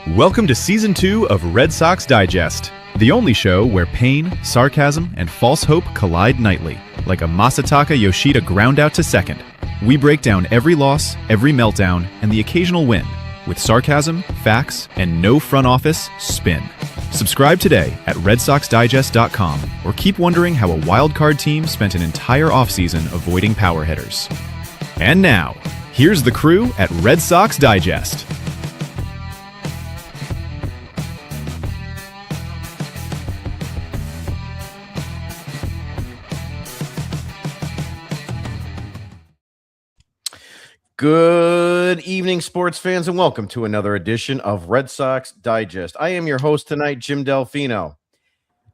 Welcome to Season 2 of Red Sox Digest, the only show where pain, sarcasm, and false hope collide nightly, like a Masataka Yoshida ground out to second. We break down every loss, every meltdown, and the occasional win, with sarcasm, facts, and no front office spin. Subscribe today at RedSoxDigest.com or keep wondering how a wildcard team spent an entire offseason avoiding power hitters. And now, here's the crew at Red Sox Digest. Good evening, sports fans, and welcome to another edition of Red Sox Digest. I am your host tonight, Jim Delfino.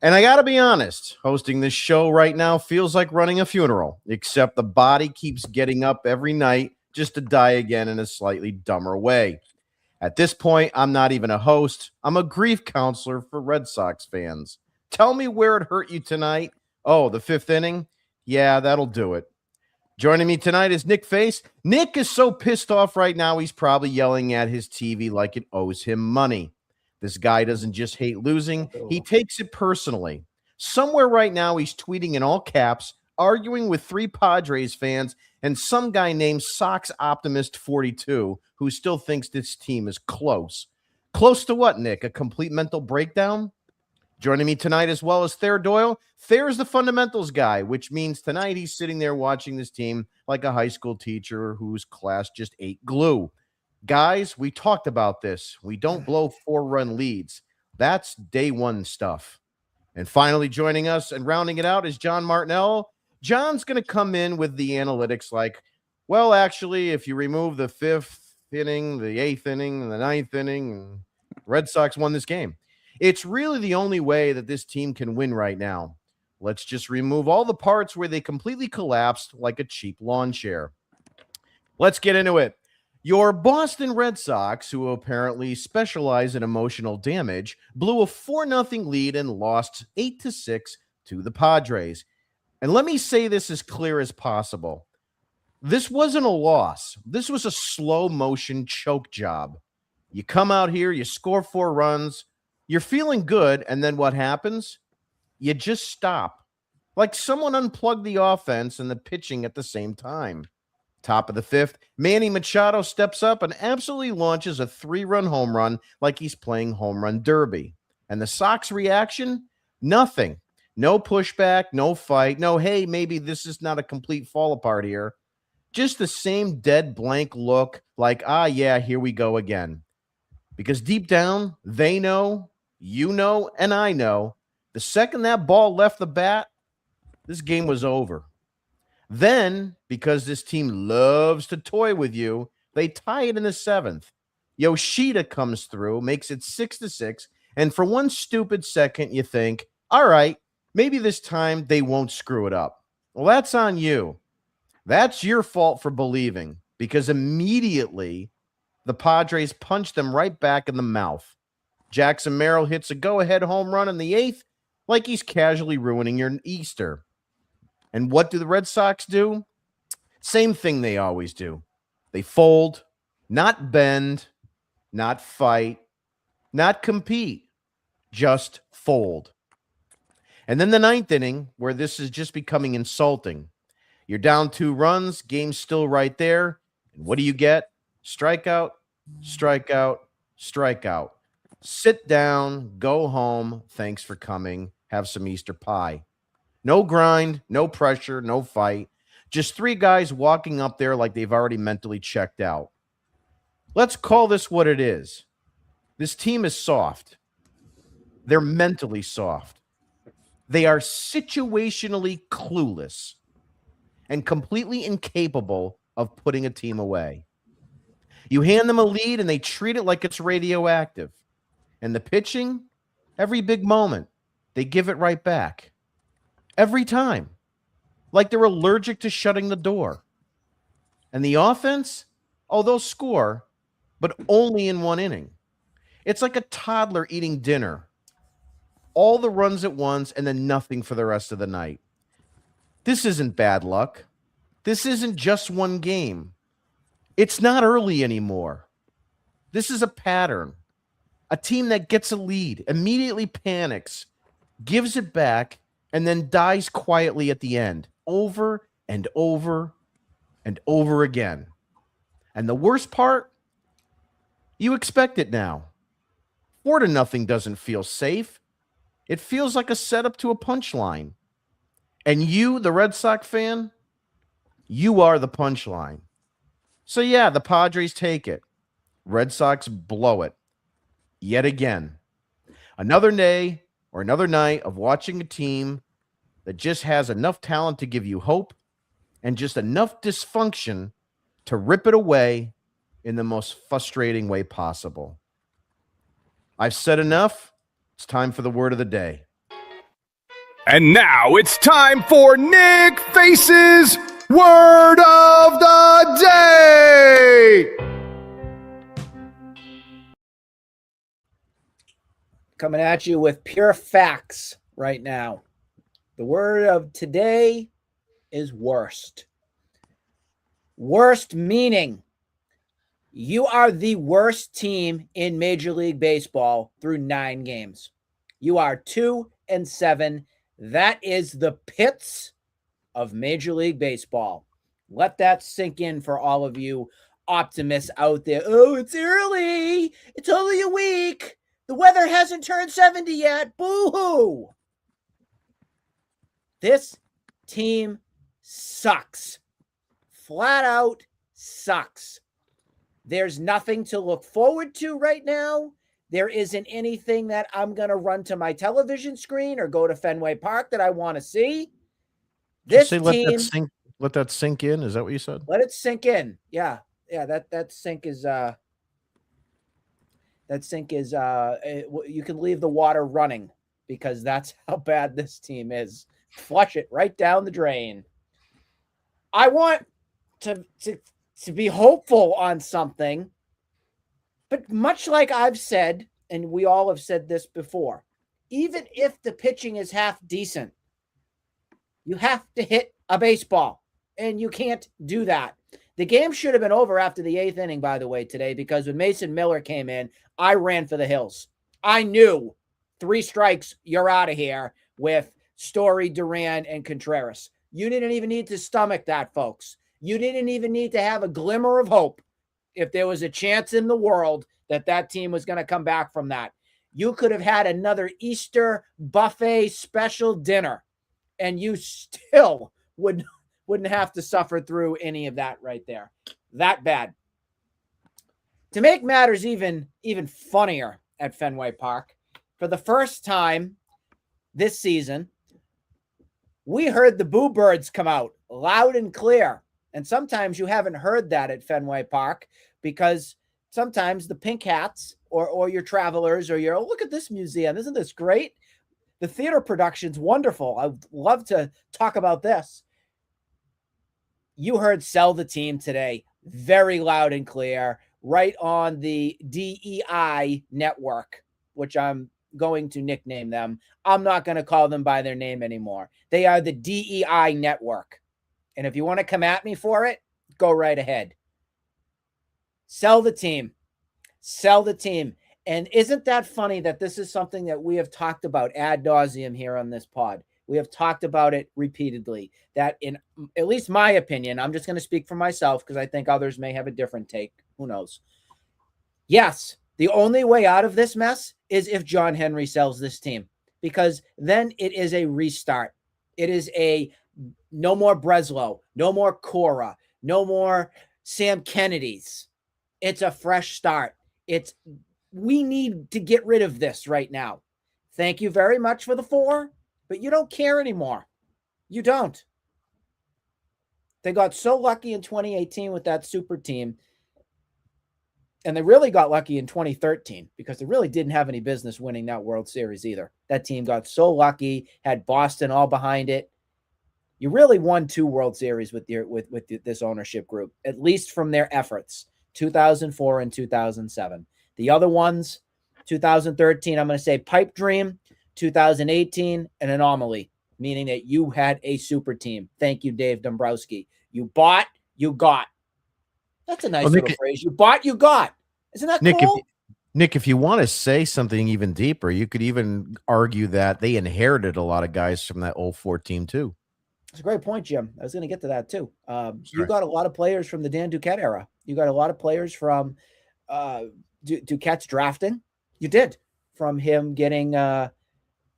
And I got to be honest, hosting this show right now feels like running a funeral, except the body keeps getting up every night just to die again in a slightly dumber way. At this point, I'm not even a host. I'm a grief counselor for Red Sox fans. Tell me where it hurt you tonight. Oh, the fifth inning? Yeah, that'll do it. Joining me tonight is Nick Face. Nick is so pissed off right now, he's probably yelling at his TV like it owes him money. This guy doesn't just hate losing, he takes it personally. Somewhere right now, he's tweeting in all caps, arguing with three Padres fans and some guy named Sox Optimist 42 who still thinks this team is close. Close to what, Nick? A complete mental breakdown? Joining me tonight as well as Thayer Doyle. Thayer's the fundamentals guy, which means tonight he's sitting there watching this team like a high school teacher whose class just ate glue. Guys, we talked about this. We don't blow 4-run leads. That's day one stuff. And finally joining us and rounding it out is John Martinello. John's going to come in with the analytics like, well, actually, if you remove the fifth inning, the eighth inning, and the ninth inning, Red Sox won this game. It's really the only way that this team can win right now. Let's just remove all the parts where they completely collapsed like a cheap lawn chair. Let's get into it. Your Boston Red Sox, who apparently specialize in emotional damage, blew a 4-0 lead and lost 8-6 to the Padres. And let me say this as clear as possible. This wasn't a loss. This was a slow-motion choke job. You come out here, you score 4 runs, you're feeling good, and then what happens? You just stop. Like someone unplugged the offense and the pitching at the same time. Top of the fifth, Manny Machado steps up and absolutely launches a 3-run home run like he's playing home run derby. And the Sox reaction? Nothing. No pushback, no fight, no, hey, maybe this is not a complete fall apart here. Just the same dead blank look like, yeah, here we go again. Because deep down, they know, you know, and I know, the second that ball left the bat, this game was over. Then, because this team loves to toy with you, they tie it in the 7th. Yoshida comes through, makes it 6-6, and for one stupid second, you think, all right, maybe this time they won't screw it up. Well, that's on you. That's your fault for believing, because immediately the Padres punched them right back in the mouth. Jackson Merrill hits a go-ahead home run in the 8th, like he's casually ruining your Easter. And what do the Red Sox do? Same thing they always do. They fold, not bend, not fight, not compete, just fold. And then the 9th inning, where this is just becoming insulting. You're down 2 runs, game's still right there. And what do you get? Strikeout, strikeout, strikeout. Sit down, go home, thanks for coming, have some Easter pie. No grind, no pressure, no fight. Just 3 guys walking up there like they've already mentally checked out. Let's call this what it is. This team is soft. They're mentally soft. They are situationally clueless and completely incapable of putting a team away. You hand them a lead and they treat it like it's radioactive. And the pitching, every big moment, they give it right back. Every time. Like they're allergic to shutting the door. And the offense, they'll score, but only in 1 inning. It's like a toddler eating dinner. All the runs at once and then nothing for the rest of the night. This isn't bad luck. This isn't just one game. It's not early anymore. This is a pattern. A team that gets a lead, immediately panics, gives it back, and then dies quietly at the end, over and over and over again. And the worst part, you expect it now. 4-0 doesn't feel safe. It feels like a setup to a punchline. And you, the Red Sox fan, you are the punchline. So yeah, the Padres take it. Red Sox blow it. Yet again. Another day or another night of watching a team that just has enough talent to give you hope and just enough dysfunction to rip it away in the most frustrating way possible. I've said enough. It's time for the word of the day. And now it's time for Nick Face's Word of the Day! Coming at you with pure facts right now. The word of today is worst. Worst meaning you are the worst team in Major League Baseball through 9 games. You are 2-7. That is the pits of Major League Baseball. Let that sink in for all of you optimists out there. Oh, it's early. It's only a week. The weather hasn't turned 70 yet. Boo-hoo. This team sucks. Flat out sucks. There's nothing to look forward to right now. There isn't anything that I'm going to run to my television screen or go to Fenway Park that I want to see. This team, let that sink in. Is that what you said? Let it sink in. Yeah. That sink is you can leave the water running because that's how bad this team is. Flush it right down the drain. I want to be hopeful on something, but much like I've said, and we all have said this before, even if the pitching is half decent, you have to hit a baseball, and you can't do that. The game should have been over after the 8th inning, by the way, today, because when Mason Miller came in, I ran for the hills. I knew 3 strikes, you're out of here with Story, Duran, and Contreras. You didn't even need to stomach that, folks. You didn't even need to have a glimmer of hope if there was a chance in the world that team was going to come back from that. You could have had another Easter buffet special dinner, and you still wouldn't have to suffer through any of that right there. That bad. To make matters even funnier at Fenway Park, for the first time this season, we heard the Boo Birds come out loud and clear. And sometimes you haven't heard that at Fenway Park because sometimes the Pink Hats or your travelers or your, look at this museum. Isn't this great? The theater production's wonderful. I'd love to talk about this. You heard Sell the Team today, very loud and clear, right on the DEI network, which I'm going to nickname them. I'm not going to call them by their name anymore. They are the DEI network. And if you want to come at me for it, go right ahead. Sell the team. Sell the team. And isn't that funny that this is something that we have talked about ad nauseum here on this pod? We have talked about it repeatedly, that in at least my opinion, I'm just going to speak for myself because I think others may have a different take. Who knows? Yes, the only way out of this mess is if John Henry sells this team, because then it is a restart. It is a no more Breslow, no more Cora, no more Sam Kennedy's. It's a fresh start. We need to get rid of this right now. Thank you very much for the 4, but you don't care anymore. You don't. They got so lucky in 2018 with that super team. And they really got lucky in 2013 because they really didn't have any business winning that World Series either. That team got so lucky, had Boston all behind it. You really won 2 World Series with this ownership group, at least from their efforts, 2004 and 2007. The other ones, 2013, I'm going to say pipe dream, 2018, an anomaly, meaning that you had a super team. Thank you, Dave Dombrowski. You bought, you got. That's a nice Well, little Nick, phrase. You bought, you got. Isn't that Nick, cool? Nick, if you want to say something even deeper, you could even argue that they inherited a lot of guys from that 04 team too. That's a great point, Jim. I was going to get to that too. You Sorry. got a lot of players from the Dan Duquette era. You got a lot of players from Duquette's drafting. You did, from him getting. I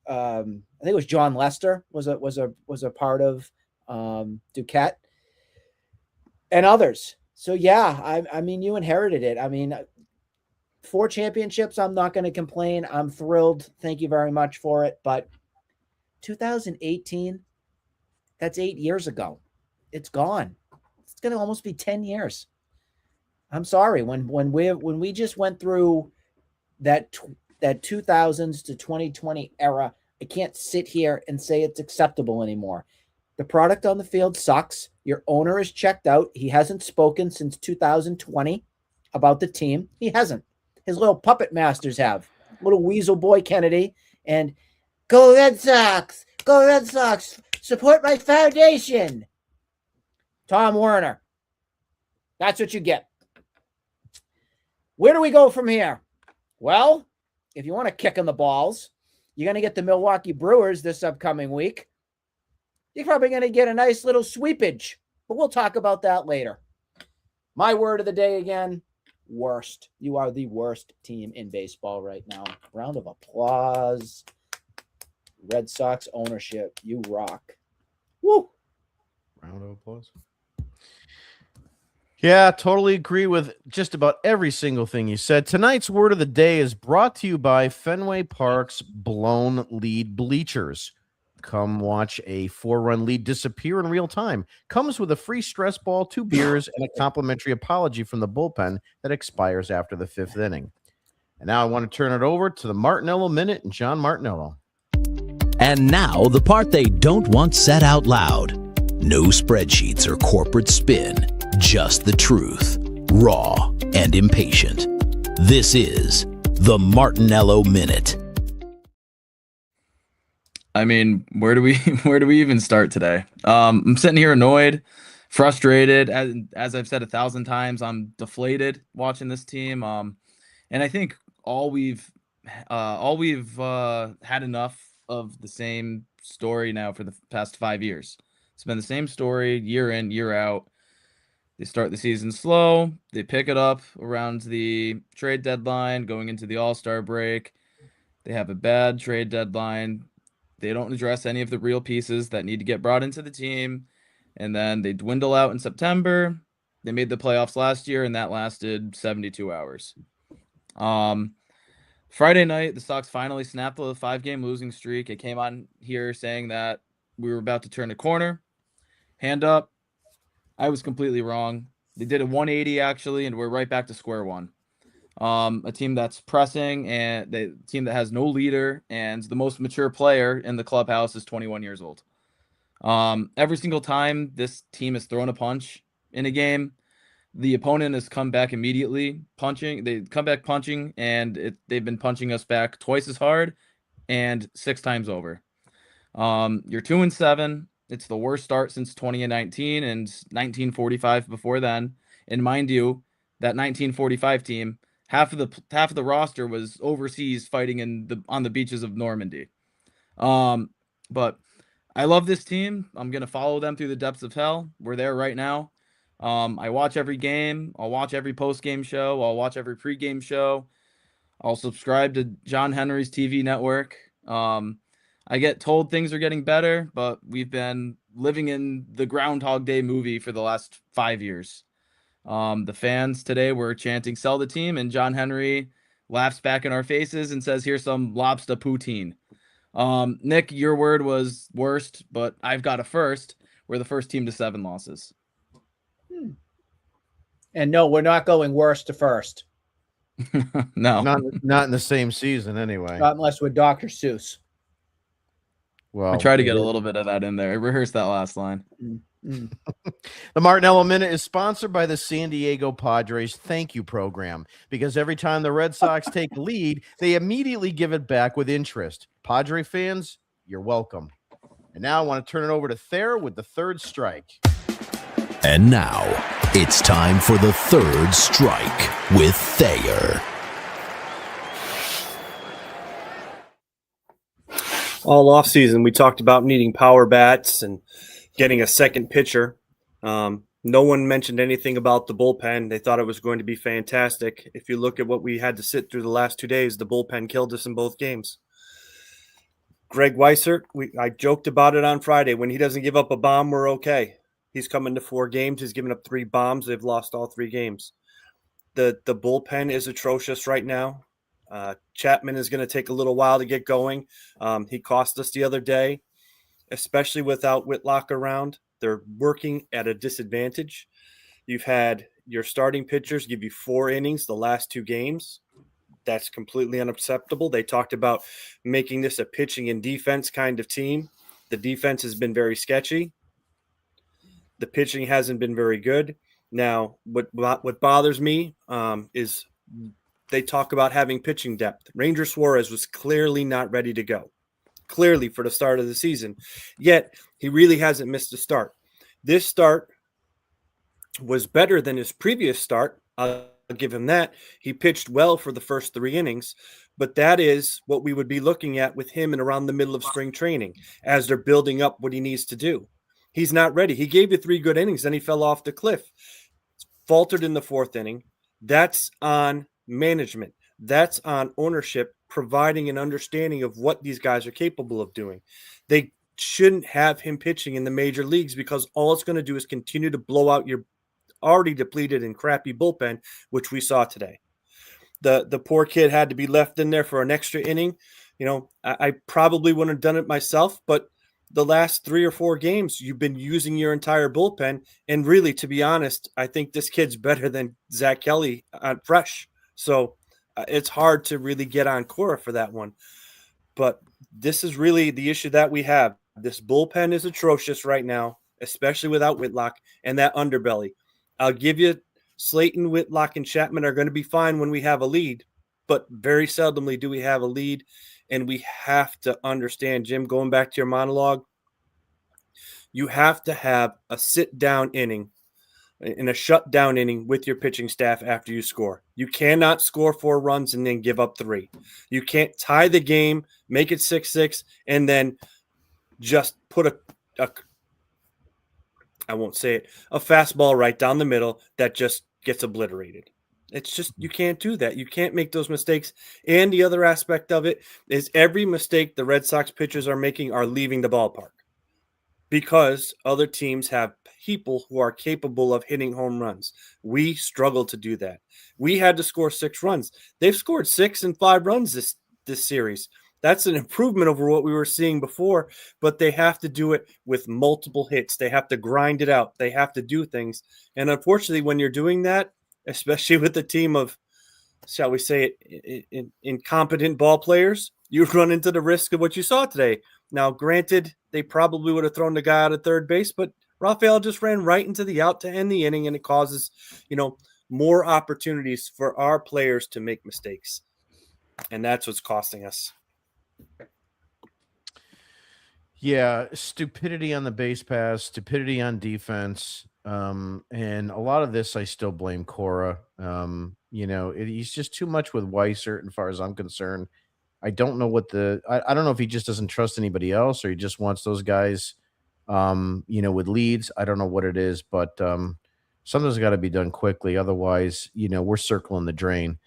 think it was John Lester was a part of Duquette and others. So yeah, I mean, you inherited it. I mean, 4 championships. I'm not going to complain. I'm thrilled. Thank you very much for it. But 2018. That's 8 years ago. It's gone. It's going to almost be 10 years. I'm sorry. When we just went through that 2000s to 2020 era, I can't sit here and say it's acceptable anymore. The product on the field sucks. Your owner is checked out. He hasn't spoken since 2020 about the team. He hasn't. His little puppet masters have. Little weasel boy Kennedy and go Red Sox. Go Red Sox. Support my foundation. Tom Werner. That's what you get. Where do we go from here? Well, if you want to kick in the balls, you're going to get the Milwaukee Brewers this upcoming week. You're probably going to get a nice little sweepage, but we'll talk about that later. My word of the day again, worst. You are the worst team in baseball right now. Round of applause. Red Sox ownership. You rock. Woo. Round of applause. Yeah, totally agree with just about every single thing you said. Tonight's word of the day is brought to you by Fenway Park's blown lead bleachers. Come watch a 4-run lead disappear in real time. Comes with a free stress ball, 2 beers, and a complimentary apology from the bullpen that expires after the 5th inning. And now I want to turn it over to the Martinello Minute and John Martinello. And now the part they don't want said out loud. No spreadsheets or corporate spin. Just the truth, raw and impatient. This is the Martinello Minute. I mean, where do we even start today? I'm sitting here annoyed, frustrated. As I've said 1,000 times, I'm deflated watching this team. And I think all we've had enough of the same story now for the past 5 years. It's been the same story year in, year out. They start the season slow. They pick it up around the trade deadline, going into the All-Star break. They have a bad trade deadline. They don't address any of the real pieces that need to get brought into the team. And then they dwindle out in September. They made the playoffs last year, and that lasted 72 hours. Friday night, the Sox finally snapped the 5-game losing streak. It came on here saying that we were about to turn a corner. Hand up. I was completely wrong. They did a 180 actually, and we're right back to square one. A team that's pressing, and the team that has no leader, and the most mature player in the clubhouse is 21 years old. Every single time this team has thrown a punch in a game, the opponent has come back immediately punching. They come back punching, and they've been punching us back twice as hard and 6 times over. You're 2-7. It's the worst start since 2019 and 1945 before then. And mind you, that 1945 team, half of the roster was overseas fighting on the beaches of Normandy. But I love this team. I'm gonna follow them through the depths of hell. We're there right now. I watch every game. I'll watch every post-game show. I'll watch every pre-game show. I'll subscribe to John Henry's TV network. I get told things are getting better, but we've been living in the Groundhog Day movie for the last 5 years. The fans today were chanting, "Sell the team," and John Henry laughs back in our faces and says, "Here's some lobster poutine." Nick, your word was worst, but I've got a first. We're the first team to 7 losses. And no, we're not going worst to first. No. Not in the same season anyway. Not unless we're Dr. Seuss. Well, I tried to get a little bit of that in there. I rehearsed that last line. The Martinello Minute is sponsored by the San Diego Padres Thank You program, because every time the Red Sox take a lead, they immediately give it back with interest. Padre fans, you're welcome. And now I want to turn it over to Thayer with the third strike. And now, it's time for the third strike with Thayer. All offseason, we talked about needing power bats and getting a second pitcher. No one mentioned anything about the bullpen. They thought it was going to be fantastic. If you look at what we had to sit through the last 2 days, the bullpen killed us in both games. Greg Weissert, I joked about it on Friday. When he doesn't give up a bomb, we're okay. He's coming to 4 games. He's given up 3 bombs. They've lost all 3 games. The bullpen is atrocious right now. Chapman is going to take a little while to get going. He cost us the other day, especially without Whitlock around. They're working at a disadvantage. You've had your starting pitchers give you 4 innings the last 2 games. That's completely unacceptable. They talked about making this a pitching and defense kind of team. The defense has been very sketchy. The pitching hasn't been very good. Now, what bothers me is they talk about having pitching depth. Ranger Suarez was clearly not ready to go, clearly for the start of the season. Yet, he really hasn't missed a start. This start was better than his previous start. I'll give him that. He pitched well for the first 3 innings, but that is what we would be looking at with him in around the middle of spring training as they're building up what he needs to do. He's not ready. He gave you 3 good innings, then he fell off the cliff. Faltered in the 4th inning. That's on management. That's on ownership, providing an understanding of what these guys are capable of doing. They shouldn't have him pitching in the major leagues because all it's going to do is continue to blow out your already depleted and crappy bullpen, which we saw today. The poor kid had to be left in there for an extra inning. You know, I probably wouldn't have done it myself, but the last 3 or 4 games, you've been using your entire bullpen. And really, to be honest, I think this kid's better than Zach Kelly on fresh. So it's hard to really get on Cora for that one. But this is really the issue that we have. This bullpen is atrocious right now, especially without Whitlock and that underbelly. I'll give you Slayton, Whitlock, and Chapman are going to be fine when we have a lead, but very seldomly do we have a lead. And we have to understand, Jim, going back to your monologue, you have to have a sit-down inning and a shut-down inning with your pitching staff after you score. You cannot score 4 runs and then give up 3. You can't tie the game, make it 6-6, and then just put a fastball right down the middle that just gets obliterated. It's just, you can't do that. You can't make those mistakes. And the other aspect of it is every mistake the Red Sox pitchers are making are leaving the ballpark because other teams have people who are capable of hitting home runs. We struggle to do that. We had to score 6 runs. They've scored 6 and 5 runs this series. That's an improvement over what we were seeing before, but they have to do it with multiple hits. They have to grind it out. They have to do things. And unfortunately, when you're doing that, especially with a team of, shall we say it, incompetent ball players, you run into the risk of what you saw today. Now, granted, they probably would have thrown the guy out at third base, but Rafael just ran right into the out to end the inning, and it causes, more opportunities for our players to make mistakes. And that's what's costing us. Yeah, stupidity on the base pass, stupidity on defense. And a lot of this, I still blame Cora. He's just too much with Weissert, as far as I'm concerned. I don't know I don't know if he just doesn't trust anybody else or he just wants those guys, with leads. I don't know what it is, but something's got to be done quickly. Otherwise, we're circling the drain.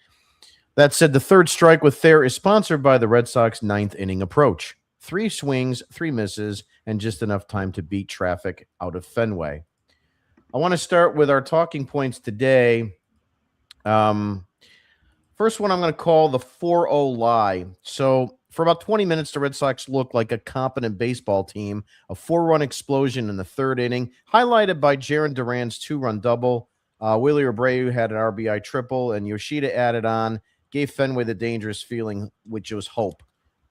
That said, the third strike with Thayer is sponsored by the Red Sox 9th inning approach. 3 swings, 3 misses, and just enough time to beat traffic out of Fenway. I want to start with our talking points today. First one I'm going to call the 4-0 lie. So for about 20 minutes, the Red Sox looked like a competent baseball team. A 4-run explosion in the 3rd inning, highlighted by Jarren Duran's 2-run double. Willie Abreu had an RBI triple, and Yoshida added on, gave Fenway the dangerous feeling, which was hope.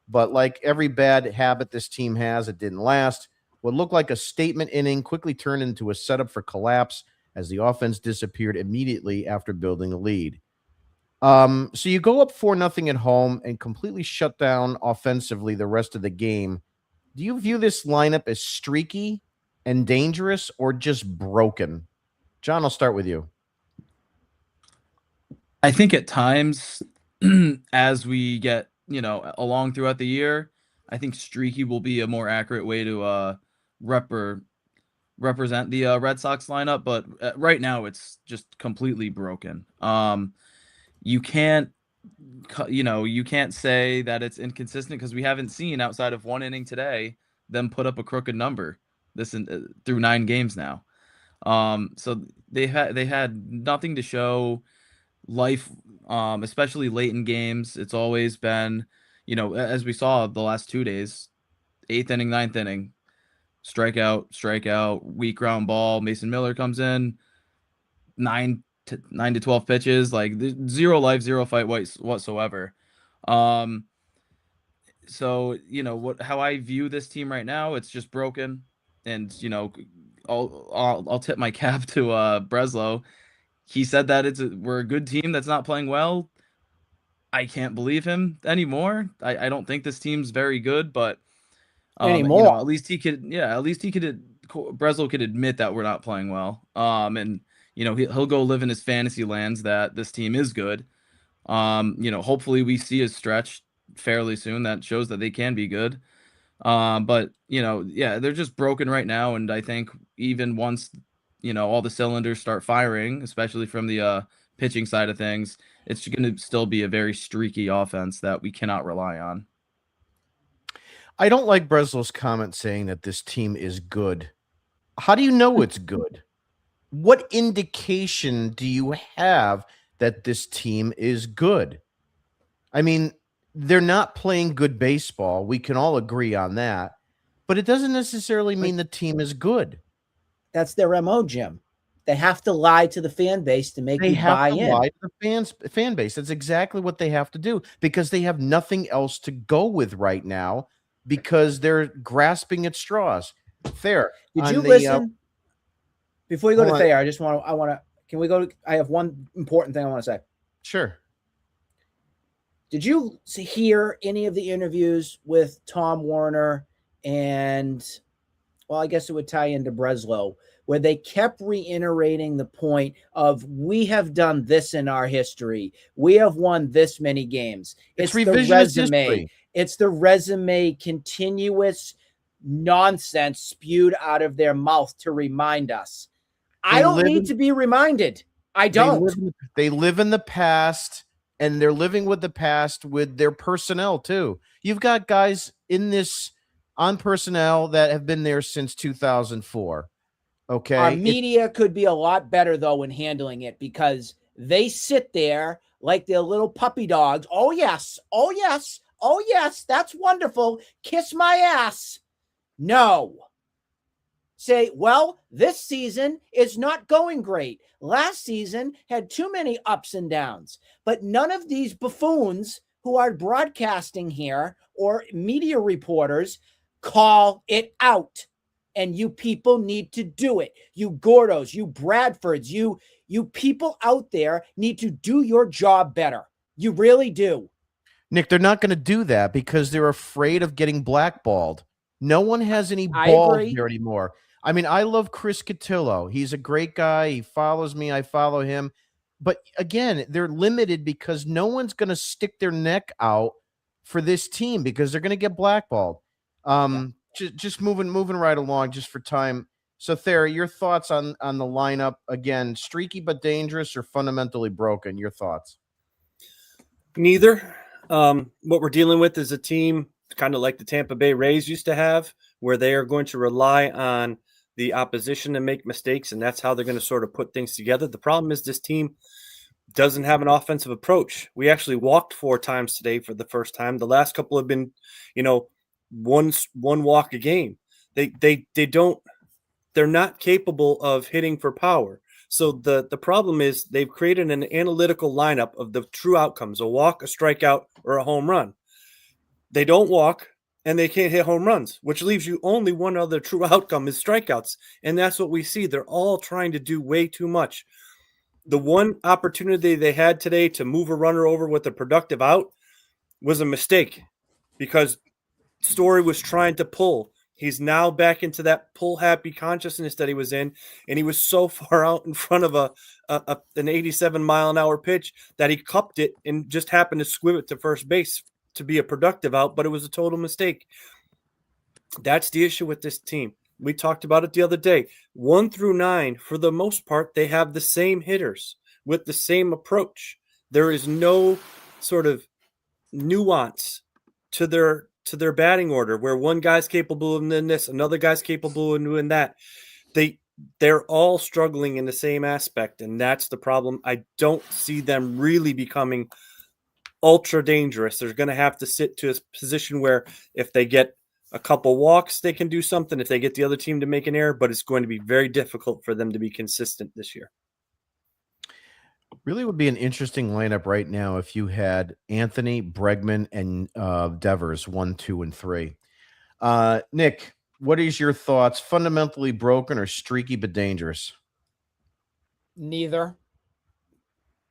But like every bad habit this team has, it didn't last. What looked like a statement inning quickly turned into a setup for collapse as the offense disappeared immediately after building a lead. So you go up 4-0 at home and completely shut down offensively the rest of the game. Do you view this lineup as streaky and dangerous or just broken? John, I'll start with you. I think at times, as we get, along throughout the year, I think streaky will be a more accurate way to represent the Red Sox lineup. But right now, it's just completely broken. You can't, you can't say that it's inconsistent because we haven't seen, outside of one inning today, them put up a crooked number through 9 games now. So they had nothing to show. Life, especially late in games, it's always been, as we saw the last 2 days, 8th inning, 9th inning, strikeout, weak ground ball. Mason Miller comes in, 9 to 12 pitches, like zero life, zero fight whatsoever. So how I view this team right now, it's just broken, and I'll tip my cap to Breslow. He said that we're a good team that's not playing well. I can't believe him anymore. I don't think this team's very good, but Anymore. at least he could, Breslow could admit that we're not playing well. And he'll go live in his fantasy lands that this team is good. Hopefully we see a stretch fairly soon that shows that they can be good. But they're just broken right now, and I think even once all the cylinders start firing, especially from the pitching side of things, it's going to still be a very streaky offense that we cannot rely on. I don't like Breslow's comment saying that this team is good. How do you know it's good? What indication do you have that this team is good? I mean, they're not playing good baseball. We can all agree on that. But it doesn't necessarily mean the team is good. That's their MO, Jim. They have to lie to the fan base to make you buy in. Lie to the fan base. That's exactly what they have to do, because they have nothing else to go with right now because they're grasping at straws. Fair. Did you listen? Before you go to Thayer, can we go to, I have one important thing I want to say. Sure. Did you hear any of the interviews with Tom Werner and, well, I guess it would tie into Breslow, where they kept reiterating the point of, we have done this in our history. We have won this many games. It's the resume. History. It's the resume, continuous nonsense spewed out of their mouth to remind us. I don't need to be reminded. I don't. They live in the past, and they're living with the past with their personnel too. You've got guys in this on personnel that have been there since 2004. Okay. Our media could be a lot better, though, in handling it, because they sit there like they're little puppy dogs. Oh, yes. Oh, yes. Oh, yes. That's wonderful. Kiss my ass. No. Say, well, this season is not going great. Last season had too many ups and downs. But none of these buffoons who are broadcasting here or media reporters call it out. And you people need to do it. You Gordos, you Bradfords, you people out there need to do your job better. You really do. Nick, they're not going to do that because they're afraid of getting blackballed. No one has any balls here anymore. I mean, I love Chris Cotillo. He's a great guy. He follows me. I follow him. But again, they're limited because no one's going to stick their neck out for this team because they're going to get blackballed. Just moving right along just for time. So, Thayer, your thoughts on the lineup? Again, streaky but dangerous or fundamentally broken? Your thoughts? Neither. What we're dealing with is a team kind of like the Tampa Bay Rays used to have, where they are going to rely on the opposition to make mistakes, and that's how they're going to sort of put things together. The problem is this team doesn't have an offensive approach. We actually walked 4 times today for the first time. The last couple have been, one walk a game. They're not capable of hitting for power. So the problem is they've created an analytical lineup of the true outcomes: a walk, a strikeout, or a home run. They don't walk and they can't hit home runs, which leaves you only one other true outcome is strikeouts. And that's what we see. They're all trying to do way too much. The one opportunity they had today to move a runner over with a productive out was a mistake because Story was trying to pull. He's now back into that pull happy consciousness that he was in, and he was so far out in front of an 87-mile-an-hour pitch that he cupped it and just happened to squib it to first base to be a productive out, but it was a total mistake. That's the issue with this team. We talked about it the other day. 1 through 9, for the most part, they have the same hitters with the same approach. There is no sort of nuance to their batting order where one guy's capable of doing this, another guy's capable of doing that. They're all struggling in the same aspect, and that's the problem. I don't see them really becoming ultra dangerous. They're going to have to sit to a position where if they get a couple walks, they can do something. If they get the other team to make an error, but it's going to be very difficult for them to be consistent this year. Really would be an interesting lineup right now if you had Anthony, Bregman, and Devers 1, 2, and 3. Nick, what is your thoughts? Fundamentally broken or streaky but dangerous? Neither.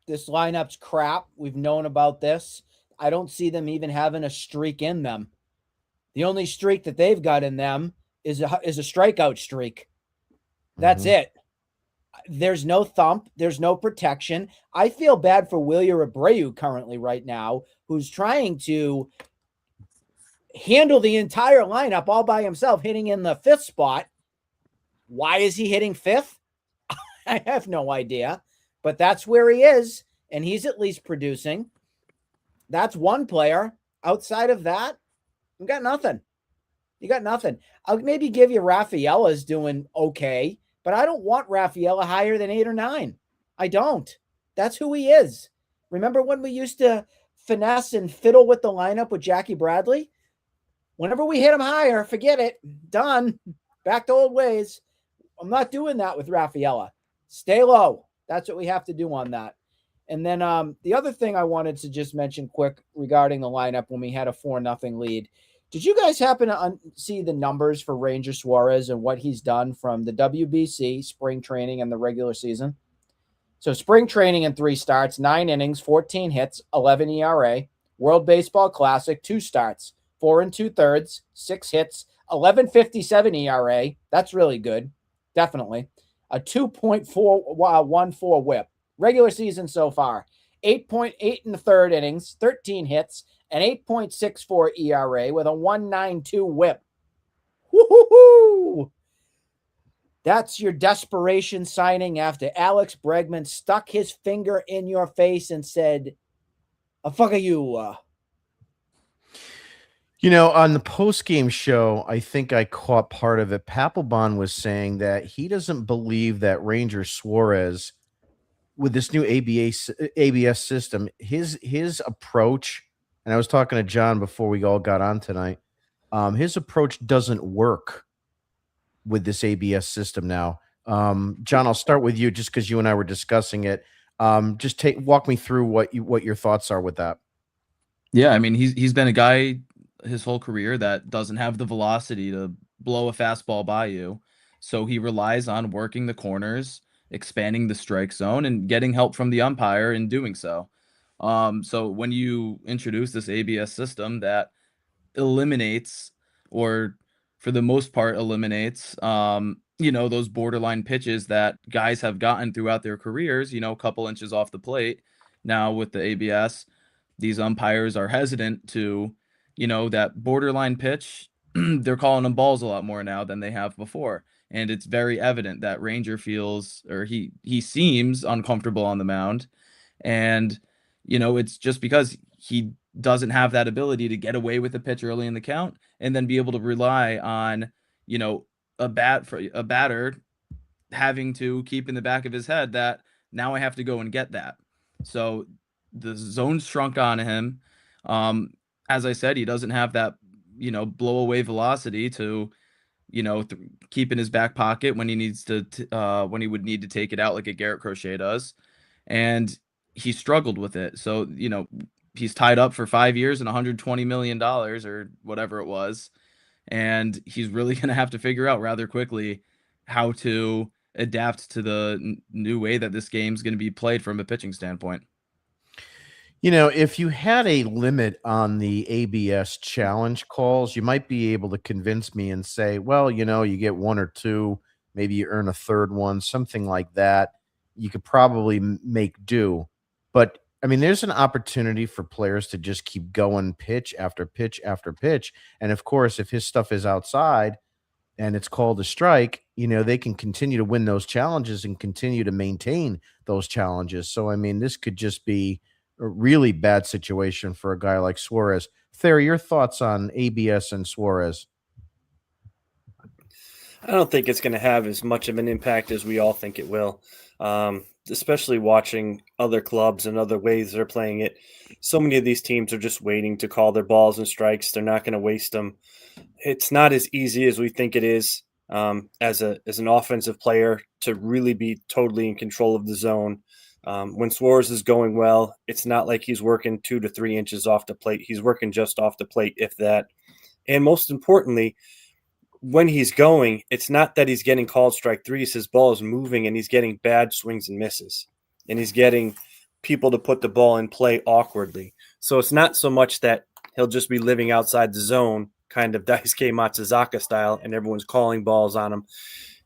This lineup's crap. We've known about this. I don't see them even having a streak in them. The only streak that they've got in them is a strikeout streak. That's it. There's no thump. There's no protection. I feel bad for Wilyer Abreu currently right now, who's trying to handle the entire lineup all by himself, hitting in the 5th spot. Why is he hitting 5th? I have no idea, but that's where he is, and he's at least producing. That's one player. Outside of that, you got nothing. You got nothing. I'll maybe give you Rafaela's doing okay, but I don't want Rafaela higher than 8 or 9. I don't. That's who he is. Remember when we used to finesse and fiddle with the lineup with Jackie Bradley? Whenever we hit him higher, forget it. Done. Back to old ways. I'm not doing that with Rafaela. Stay low. That's what we have to do on that. And then the other thing I wanted to just mention quick regarding the lineup when we had a 4-0 lead. Did you guys happen to see the numbers for Ranger Suarez and what he's done from the WBC, spring training, and the regular season? So spring training in 3 starts, 9 innings, 14 hits, 11 ERA. World Baseball Classic, 2 starts, 4 2/3, 6 hits, 11.57 ERA. That's really good. Definitely. A 2.414 whip. Regular season so far. 8.8 in the 3rd innings, 13 hits, an 8.64 ERA with a 1.92 whip. Woo-hoo-hoo! That's your desperation signing after Alex Bregman stuck his finger in your face and said, fuck you. You know, on the post-game show, I think I caught part of it. Papelbon was saying that he doesn't believe that Ranger Suarez, with this new ABS system, his approach, and I was talking to John before we all got on tonight, his approach doesn't work with this ABS system now. John, I'll start with you just because you and I were discussing it. Just walk me through what your thoughts are with that. Yeah, I mean, he's been a guy his whole career that doesn't have the velocity to blow a fastball by you. So he relies on working the corners, expanding the strike zone, and getting help from the umpire in doing so. So when you introduce this ABS system that eliminates, or for the most part eliminates, those borderline pitches that guys have gotten throughout their careers, a couple inches off the plate. Now with the ABS, these umpires are hesitant to, that borderline pitch. They're calling them balls a lot more now than they have before. And it's very evident that Ranger feels, or he seems uncomfortable on the mound. And, it's just because he doesn't have that ability to get away with the pitch early in the count and then be able to rely on, a batter having to keep in the back of his head that now I have to go and get that. So the zone's shrunk on him. As I said, he doesn't have that, blow away velocity to, keep in his back pocket when he needs to, when he would need to take it out like a Garrett Crochet does. And he struggled with it. So, he's tied up for 5 years and $120 million or whatever it was. And he's really going to have to figure out rather quickly how to adapt to the new way that this game's going to be played from a pitching standpoint. If you had a limit on the ABS challenge calls, you might be able to convince me and say, well, you get one or two, maybe you earn a third one, something like that. You could probably make do. But I mean, there's an opportunity for players to just keep going pitch after pitch after pitch. And of course, if his stuff is outside and it's called a strike, they can continue to win those challenges and continue to maintain those challenges. So, I mean, this could just be a really bad situation for a guy like Suarez. Thayer, your thoughts on ABS and Suarez? I don't think it's going to have as much of an impact as we all think it will, especially watching other clubs and other ways they're playing it. So many of these teams are just waiting to call their balls and strikes. They're not going to waste them. It's not as easy as we think it is as an offensive player to really be totally in control of the zone. When Suarez is going well, it's not like he's working 2 to 3 inches off the plate. He's working just off the plate, if that. And most importantly, when he's going, it's not that he's getting called strike threes. His ball is moving and he's getting bad swings and misses. And he's getting people to put the ball in play awkwardly. So it's not so much that he'll just be living outside the zone, kind of Daisuke Matsuzaka style, and everyone's calling balls on him.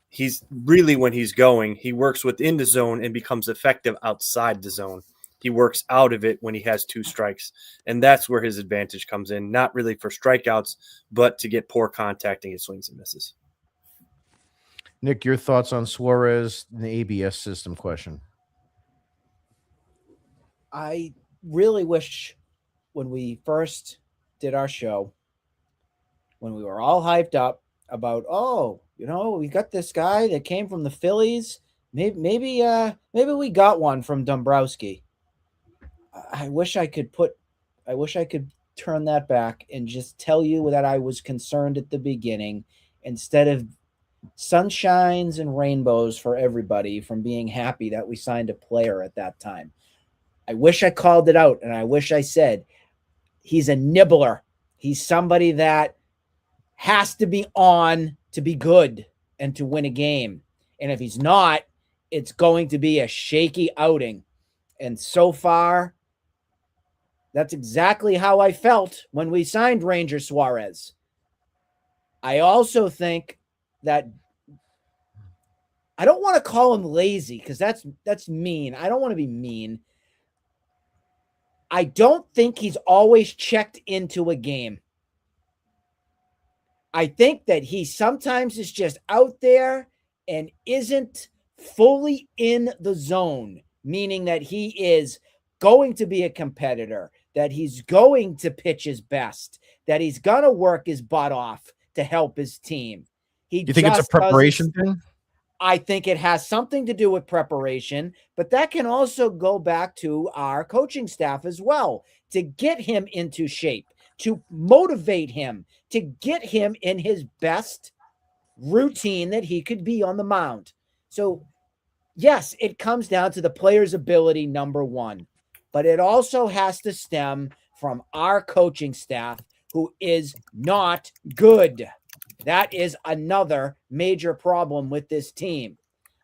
He's really, when he's going, he works within the zone and becomes effective outside the zone. He works out of it when he has 2 strikes. And that's where his advantage comes in, not really for strikeouts, but to get poor contact and get swings and misses. Nick, your thoughts on Suarez and the ABS system question? I really wish when we first did our show, when we were all hyped up about, we got this guy that came from the Phillies. Maybe we got one from Dombrowski. I wish I could turn that back and just tell you that I was concerned at the beginning instead of sunshines and rainbows for everybody from being happy that we signed a player at that time. I wish I called it out and I wish I said he's a nibbler. He's somebody that has to be on to be good and to win a game. And if he's not, it's going to be a shaky outing. And so far, that's exactly how I felt when we signed Ranger Suarez. I also think that I don't want to call him lazy because that's mean. I don't want to be mean. I don't think he's always checked into a game. I think that he sometimes is just out there and isn't fully in the zone, meaning that he is going to be a competitor, that he's going to pitch his best, that he's going to work his butt off to help his team. You think it's a preparation thing? I think it has something to do with preparation, but that can also go back to our coaching staff as well to get him into shape, to motivate him, to get him in his best routine that he could be on the mound. So, yes, it comes down to the player's ability, number one, but it also has to stem from our coaching staff who is not good. That is another major problem with this team.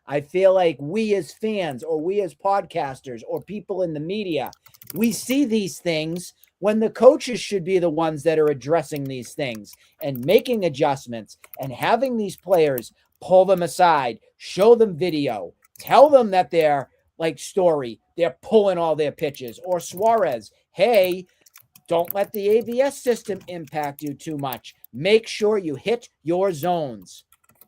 I feel like we as fans or we as podcasters or people in the media, we see these things when the coaches should be the ones that are addressing these things and making adjustments and having these players pull them aside, show them video, tell them that they're like Story, they're pulling all their pitches, or Suarez, hey, don't let the ABS system impact you too much. Make sure you hit your zones.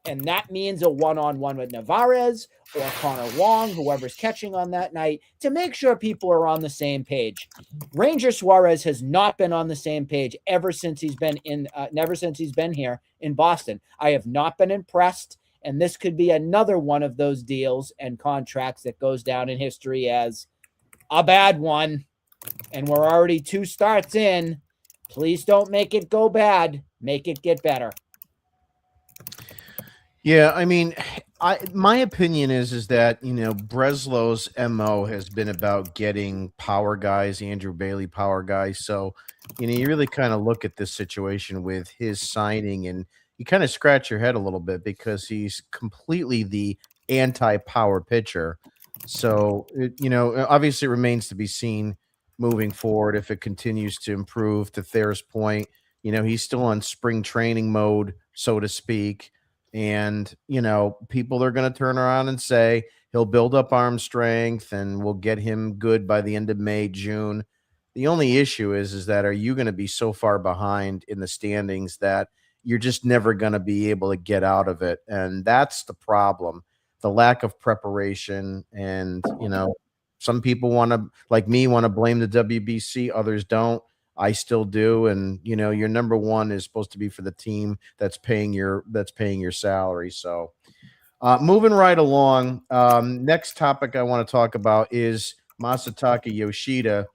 And that means a one-on-one with Nevarez or Connor Wong, whoever's catching on that night, to make sure people are on the same page. Ranger Suarez has not been on the same page ever since he's been here in Boston. I have not been impressed, and this could be another one of those deals and contracts that goes down in history as a bad one. And we're already 2 starts in. Please don't make it go bad. Make it get better. Yeah, I mean, my opinion is that, Breslow's MO has been about getting power guys, Andrew Bailey power guys. So, you really kind of look at this situation with his signing and you kind of scratch your head a little bit because he's completely the anti-power pitcher. So, obviously it remains to be seen moving forward if it continues to improve. To Thayer's point, he's still on spring training mode, so to speak. And, people are going to turn around and say he'll build up arm strength and we'll get him good by the end of May, June. The only issue is that are you going to be so far behind in the standings that you're just never going to be able to get out of it? And that's the problem, the lack of preparation. And, some people like me, want to blame the WBC. Others don't. I still do. And, your number one is supposed to be for the team that's paying your salary. So moving right along. Next topic I want to talk about is Masataka Yoshida.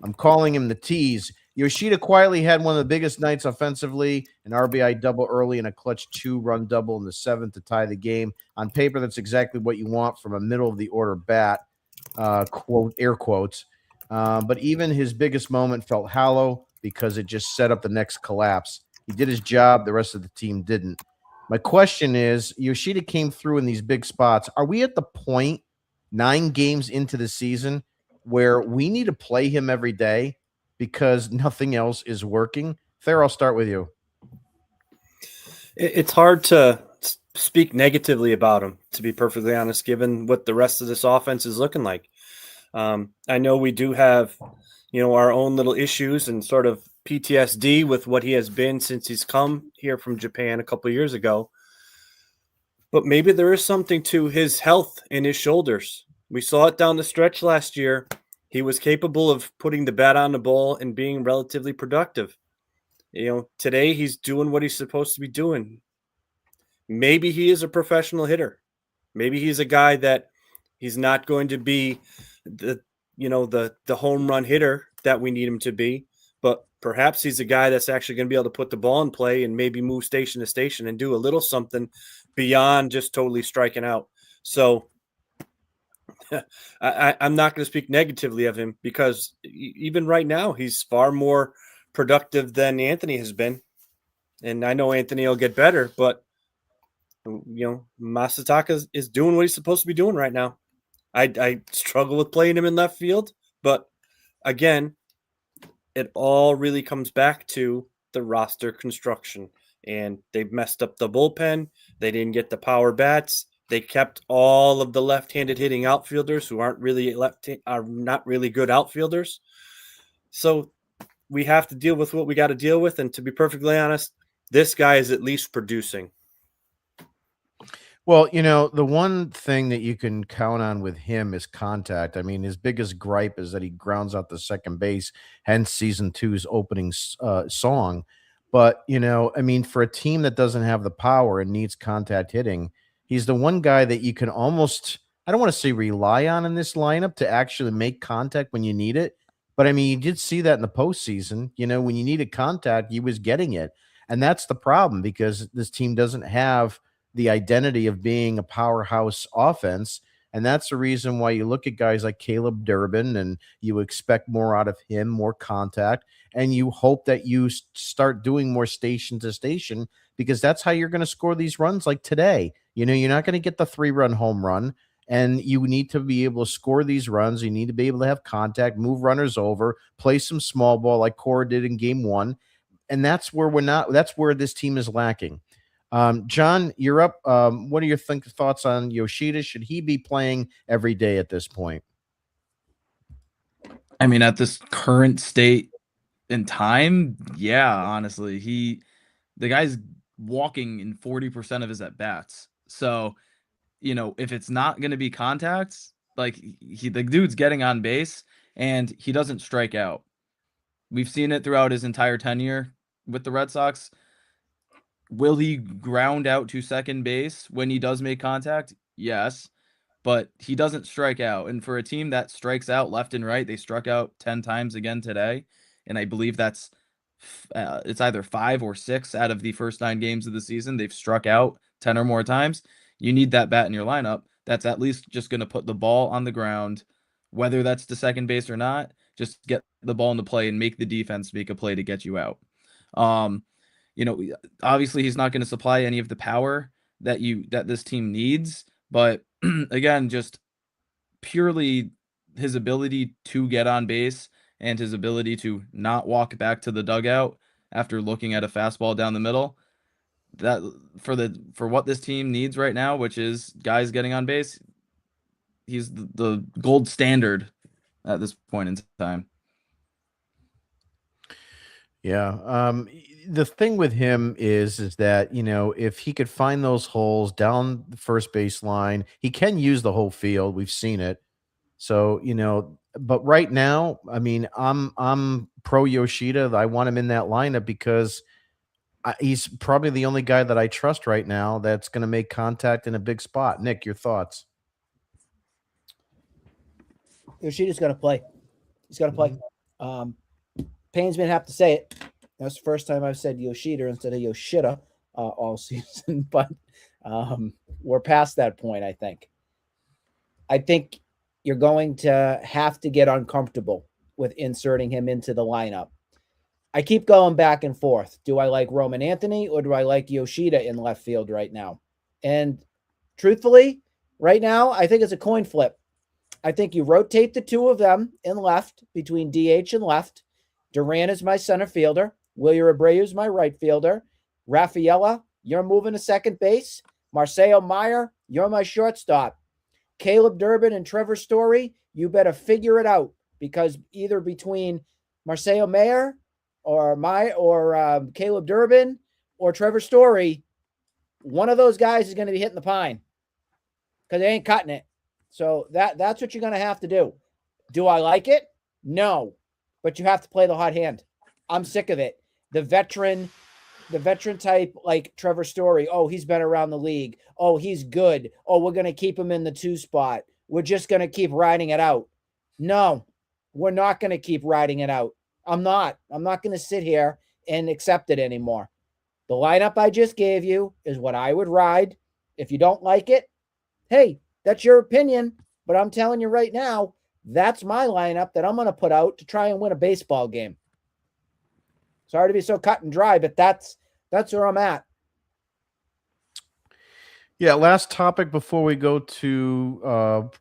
I'm calling him the tease. Yoshida quietly had one of the biggest nights offensively, an RBI double early and a clutch 2-run double in the 7th to tie the game. On paper, that's exactly what you want from a middle of the order bat, quote, air quotes. But even his biggest moment felt hollow because it just set up the next collapse. He did his job. The rest of the team didn't. My question is, Yoshida came through in these big spots. Are we at the point 9 games into the season where we need to play him every day because nothing else is working? Thayer, I'll start with you. It's hard to speak negatively about him, to be perfectly honest, given what the rest of this offense is looking like. I know we do have, our own little issues and sort of PTSD with what he has been since he's come here from Japan a couple of years ago. But maybe there is something to his health in his shoulders. We saw it down the stretch last year. He was capable of putting the bat on the ball and being relatively productive. Today he's doing what he's supposed to be doing. Maybe he is a professional hitter. Maybe he's a guy that he's not going to be the home run hitter that we need him to be, but perhaps he's a guy that's actually going to be able to put the ball in play and maybe move station to station and do a little something beyond just totally striking out. So I'm not going to speak negatively of him because even right now, he's far more productive than Anthony has been. And I know Anthony will get better, but Masataka is doing what he's supposed to be doing right now. I struggle with playing him in left field, but again, it all really comes back to the roster construction, and they've messed up the bullpen. They didn't get the power bats. They kept all of the left-handed hitting outfielders who are not really good outfielders. So we have to deal with what we got to deal with. And to be perfectly honest, this guy is at least producing. Well, the one thing that you can count on with him is contact. I mean, his biggest gripe is that he grounds out the second base, hence season 2's opening song. But, for a team that doesn't have the power and needs contact hitting, he's the one guy that you can almost, I don't want to say rely on in this lineup to actually make contact when you need it. But, you did see that in the postseason. When you needed contact, he was getting it. And that's the problem because this team doesn't have the identity of being a powerhouse offense. And that's the reason why you look at guys like Caleb Durbin and you expect more out of him, more contact, and you hope that you start doing more station to station because that's how you're going to score these runs like today. You're not going to get the 3-run home run, and you need to be able to score these runs. You need to be able to have contact, move runners over, play some small ball like Cora did in game 1. And that's where that's where this team is lacking. John, you're up. What are your thoughts on Yoshida? Should he be playing every day at this point? At this current state in time, yeah, honestly, the guy's walking in 40% of his at bats. So, if it's not going to be contacts, like the dude's getting on base and he doesn't strike out. We've seen it throughout his entire tenure with the Red Sox. Will he ground out to second base when he does make contact? Yes, but he doesn't strike out. And for a team that strikes out left and right, they struck out 10 times again today. And I believe that's it's either 5 or 6 out of the first 9 games of the season. They've struck out 10 or more times. You need that bat in your lineup. That's at least just going to put the ball on the ground, whether that's to second base or not. Just get the ball into play and make the defense make a play to get you out. Obviously he's not going to supply any of the power that this team needs, but again, just purely his ability to get on base and his ability to not walk back to the dugout after looking at a fastball down the middle, that for what this team needs right now, which is guys getting on base, he's the gold standard at this point in time. Yeah. The thing with him is that, if he could find those holes down the first base line, he can use the whole field. We've seen it. So, but right now, I mean, I'm pro Yoshida. I want him in that lineup because he's probably the only guy that I trust right now that's going to make contact in a big spot. Nick, your thoughts? Yoshida's going to play. He's going to play. Pains me to have to say it. That's the first time I've said Yoshida instead of Yoshida all season, but we're past that point, I think. I think you're going to have to get uncomfortable with inserting him into the lineup. I keep going back and forth. Do I like Roman Anthony or do I like Yoshida in left field right now? And truthfully, right now, I think it's a coin flip. I think you rotate the two of them in left between DH and left. Duran is my center fielder. Wilyer Abreu is my right fielder. Rafaela, you're moving to second base. Marcelo Meyer, you're my shortstop. Caleb Durbin and Trevor Story, you better figure it out because either between Marcelo Meyer or Caleb Durbin or Trevor Story, one of those guys is going to be hitting the pine because they ain't cutting it. So that's what you're going to have to do. Do I like it? No. But you have to play the hot hand. I'm sick of it. The veteran type like Trevor Story. Oh, he's been around the league. Oh, he's good. Oh, we're going to keep him in the 2 spot. We're just going to keep riding it out. No, we're not going to keep riding it out. I'm not going to sit here and accept it anymore. The lineup I just gave you is what I would ride. If you don't like it, hey, that's your opinion. But I'm telling you right now, that's my lineup that I'm going to put out to try and win a baseball game. Sorry to be so cut and dry, but that's where I'm at. Yeah, last topic before we go to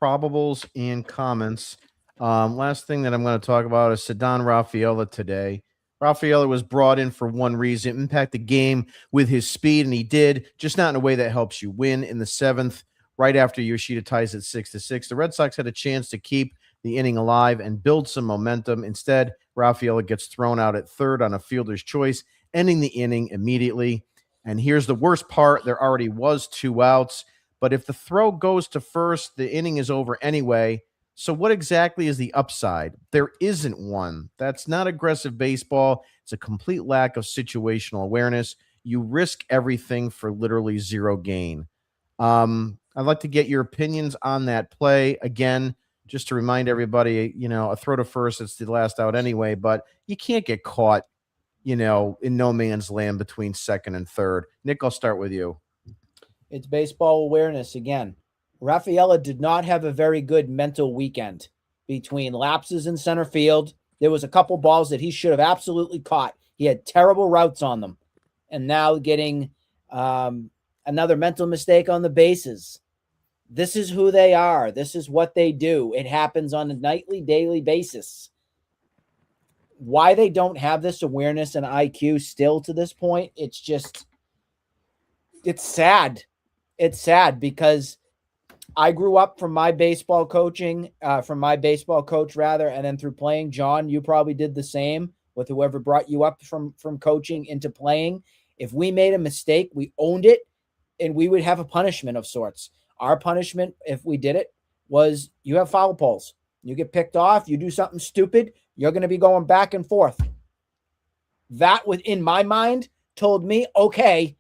probables and comments. Last thing that I'm going to talk about is Ceddanne Rafaela today. Rafaela was brought in for one reason, impact the game with his speed, and he did, just not in a way that helps you win in the 7th. Right after Yoshida ties it 6-6, the Red Sox had a chance to keep the inning alive and build some momentum. Instead, Rafaela gets thrown out at third on a fielder's choice, ending the inning immediately. And here's the worst part. There already was 2 outs, but if the throw goes to first, the inning is over anyway. So what exactly is the upside? There isn't one. That's not aggressive baseball. It's a complete lack of situational awareness. You risk everything for literally 0 gain. I'd like to get your opinions on that play. Again, just to remind everybody, a throw to first, it's the last out anyway, but you can't get caught, in no man's land between second and third. Nick, I'll start with you. It's baseball awareness again. Rafaela did not have a very good mental weekend between lapses in center field. There was a couple balls that he should have absolutely caught. He had terrible routes on them. And now getting another mental mistake on the bases. This is who they are. This is what they do. It happens on a nightly, daily basis. Why they don't have this awareness and IQ still to this point, it's sad. It's sad because I grew up from my baseball coach, and then through playing. John, you probably did the same with whoever brought you up from coaching into playing. If we made a mistake, we owned it, and we would have a punishment of sorts. Our punishment, if we did it, was you have foul poles. You get picked off, you do something stupid, you're going to be going back and forth. That, within my mind, told me, okay,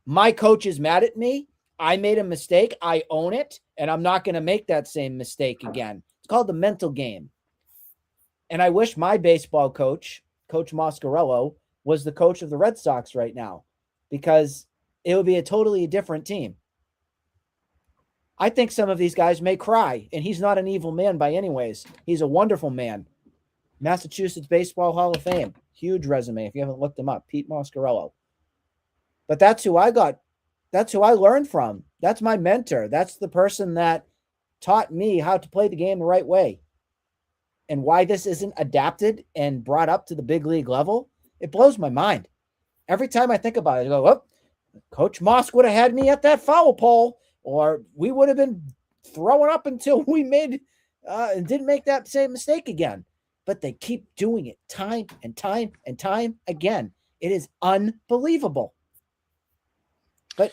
my coach is mad at me. I made a mistake. I own it, and I'm not going to make that same mistake again. It's called the mental game. And I wish my baseball coach, Coach Moscarello, was the coach of the Red Sox right now, because it would be a totally different team. I think some of these guys may cry, and he's not an evil man by any ways. He's a wonderful man. Massachusetts Baseball Hall of Fame. Huge resume if you haven't looked him up. Pete Moscarello. But that's who I got. That's who I learned from. That's my mentor. That's the person that taught me how to play the game the right way. and why this isn't adapted and brought up to the big league level, it blows my mind. Every time I think about it, I go, oh, Coach Moss would have had me at that foul pole, or we would have been throwing up until we made and didn't make that same mistake again. But they keep doing it time and time and time again. It is unbelievable. But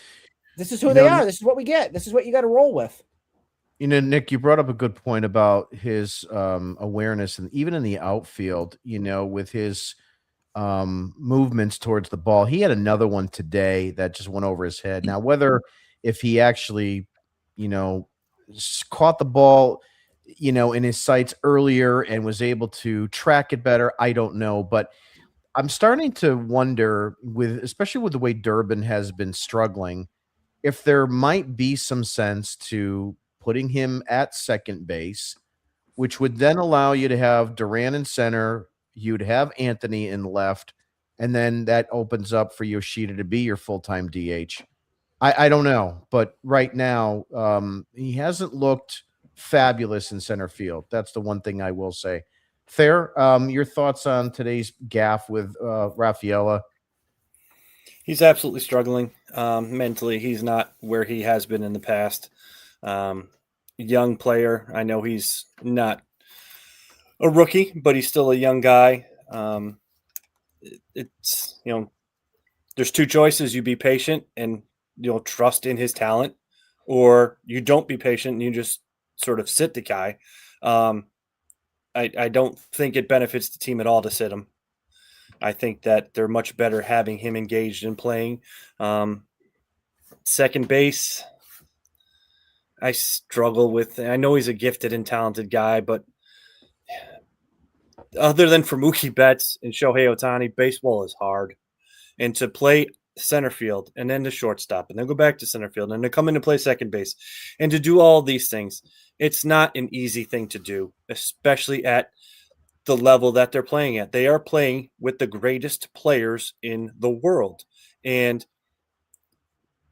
this is who they are. This is what we get. This is what you got to roll with. Nick, you brought up a good point about his awareness, and even in the outfield, with his movements towards the ball. He had another one today that just went over his head. Now, whether if he actually, caught the ball, in his sights earlier and was able to track it better, I don't know. But I'm starting to wonder, especially with the way Durbin has been struggling, if there might be some sense to putting him at second base, which would then allow you to have Duran in center. You'd have Anthony in left, and then that opens up for Yoshida to be your full-time DH. I don't know, but right now he hasn't looked fabulous in center field. That's the one thing I will say. Thayer, your thoughts on today's gaffe with Rafaela? He's absolutely struggling mentally. He's not where he has been in the past. Young player. I know he's not a rookie, but he's still a young guy. It's there's two choices: you be patient and you'll trust in his talent, or you don't be patient and you just sort of sit the guy. I don't think it benefits the team at all to sit him. I think that they're much better having him engaged in playing. Second base, I struggle with. I know he's a gifted and talented guy, but other than for Mookie Betts and Shohei Ohtani, baseball is hard. And to play center field and then to shortstop and then go back to center field and to come in and play second base and to do all these things, it's not an easy thing to do, especially at the level that they're playing at. They are playing with the greatest players in the world. And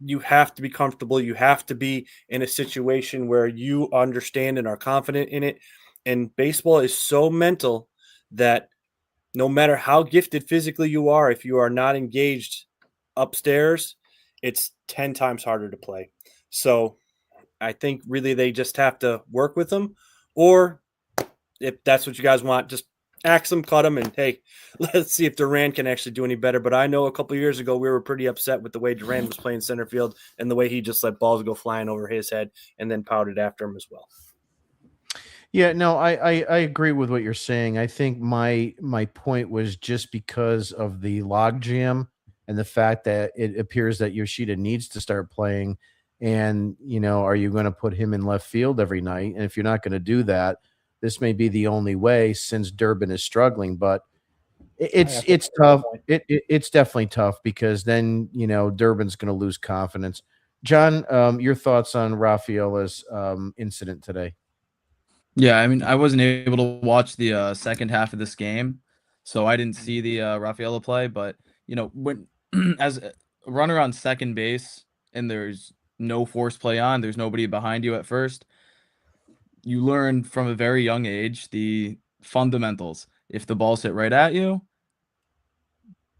you have to be comfortable. You have to be in a situation where you understand and are confident in it. And baseball is so mental that no matter how gifted physically you are, if you are not engaged upstairs, it's 10 times harder to play. So I think really they just have to work with them, or if that's what you guys want, just axe them, cut them, and hey, let's see if Duran can actually do any better. But I know a couple of years ago we were pretty upset with the way Duran was playing center field and the way he just let balls go flying over his head and then pouted after him as well. Yeah, no, I agree with what you're saying. I think my point was just because of the logjam and the fact that it appears that Yoshida needs to start playing. And, are you going to put him in left field every night? And if you're not going to do that, this may be the only way since Durbin is struggling. But it's tough. It's definitely tough because then, Durbin's going to lose confidence. John, your thoughts on Rafaela's incident today? Yeah, I mean, I wasn't able to watch the second half of this game, so I didn't see the Rafaela play. But when as a runner on second base and there's no force play on, there's nobody behind you at first, you learn from a very young age the fundamentals. If the ball's hit right at you,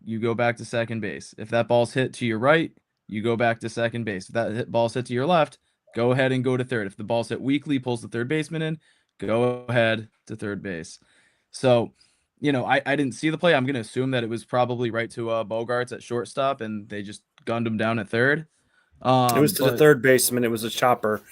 you go back to second base. If that ball's hit to your right, you go back to second base. If that ball's hit to your left, go ahead and go to third. If the ball's hit weakly, pulls the third baseman in, go ahead to third base. So, I didn't see the play. I'm going to assume that it was probably right to Bogarts at shortstop, and they just gunned him down at third. It was to the third baseman. It was a chopper.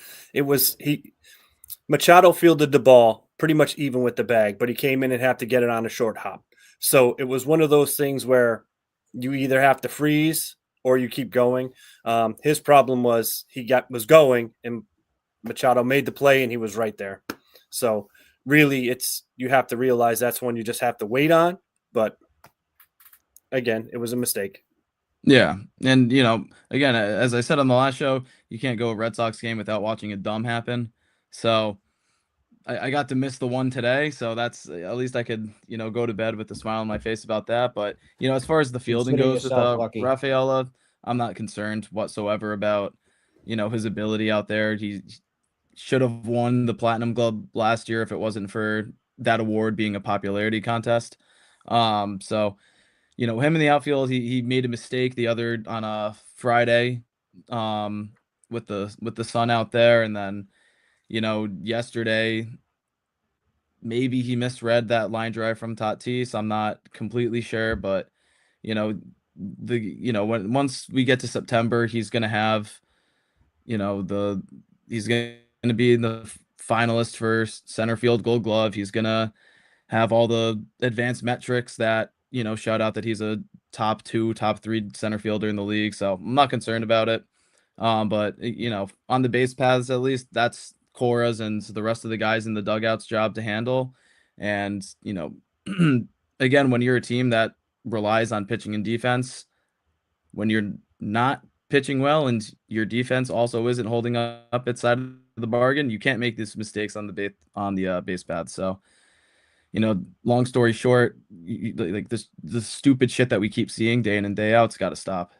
Machado fielded the ball pretty much even with the bag, but he came in and had to get it on a short hop. So it was one of those things where you either have to freeze or you keep going. His problem was was going, and Machado made the play, and he was right there. So really, you have to realize that's one you just have to wait on. But again, it was a mistake. Yeah, and again, as I said on the last show, you can't go a Red Sox game without watching a dumb happen. So I got to miss the one today, so that's at least I could go to bed with a smile on my face about that. But as far as the fielding goes with Rafaela, I'm not concerned whatsoever about his ability out there. He should have won the Platinum Glove last year if it wasn't for that award being a popularity contest. So, you know, him in the outfield, he made a mistake on a Friday, with the sun out there, and then, you know, yesterday maybe he misread that line drive from Tatis. I'm not completely sure, but you know, once we get to September, he's gonna have, you know, he's gonna be in the finalist for center field Gold Glove. He's gonna have all the advanced metrics that, you know, shout out that he's a top 2, top 3 center fielder in the league. So I'm not concerned about it. But you know, on the base paths, at least that's Cora's and the rest of the guys in the dugouts job to handle. And, you know, again, when you're a team that relies on pitching and defense, when you're not pitching well and your defense also isn't holding up its side of the bargain, you can't make these mistakes on the base paths. So, you know, long story short, like the stupid shit that we keep seeing day in and day out, it's got to stop.